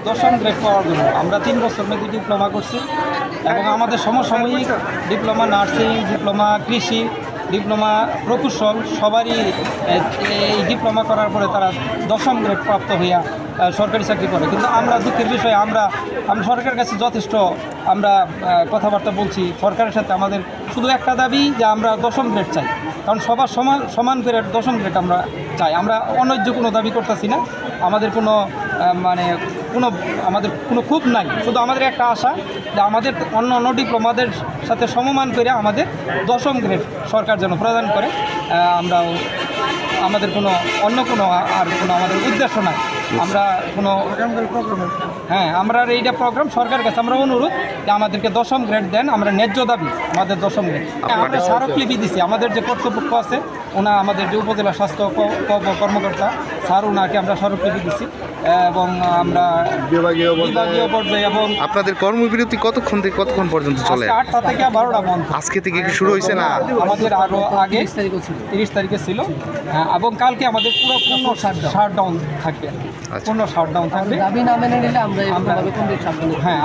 10ম grade পাওয়ার জন্য আমরা 3 বছর মেয়াদী ডিপ্লোমা করছি এবং আমাদের সমসাময়িক ডিপ্লোমা নার্সিং, ডিপ্লোমা কৃষি, ডিপ্লোমা প্রকৌশল সবারই এই ডিপ্লোমা করার পরে তারা 10ম গ্রেড প্রাপ্ত হইয়া সরকারি চাকরি করে। কিন্তু আমরা দুঃখের বিষয় আমরা সরকারের কাছে যথেষ্ট আমরা কথাবার্তা বলছি। সরকারের সাথে আমাদের শুধু একটা দাবি যে আমরা 10ম গ্রেড চাই, কারণ সবার সমান গ্রেড 10ম গ্রেড আমরা চাই। আমরা অন্যায্য কোনো দাবি করতেছি না, আমাদের কোনো আমাদের কোনো ক্ষোভ নাই, শুধু আমাদের একটা আশা যে আমাদের অন্য ডিপ্লোমাদের সাথে সমমান করে আমাদের 10ম গ্রেড সরকার যেন প্রদান করে। আমাদের কোনো অন্য কোনো আর কোনো আমাদের উদ্দেশ্য নাই। আমরা কোনো আমরা এইটা প্রোগ্রাম সরকারের কাছে আমরা অনুরোধ যে আমাদেরকে 10ম গ্রেড দেন, আমরা ন্যায্য দাবি আমাদের 10ম গ্রেড। আমরা স্মারকলিপি দিছি, আমাদের যে কর্তৃপক্ষ আছে ওনা আমাদের যে উপজেলা স্বাস্থ্য কর্মকর্তা স্যার ওনাকে আমরা স্মারকলিপি দিছি এবং আমরা বিভাগীয় পর্যায়ে। এবং আপনাদের কর্মবিরতি কতক্ষণ থেকে কতক্ষণ পর্যন্ত চলে? 8টা থেকে 12টা বন্ধ। আজকে থেকে কি শুরু হয়েছে না? আমাদের আরও আগে 30 তারিখে ছিল এবং কালকে আমাদের পূর্ণ শাটডাউন থাকবে, পূর্ণ শাটডাউন থাকবে। দাবি না মেনে নিলে আমরা হ্যাঁ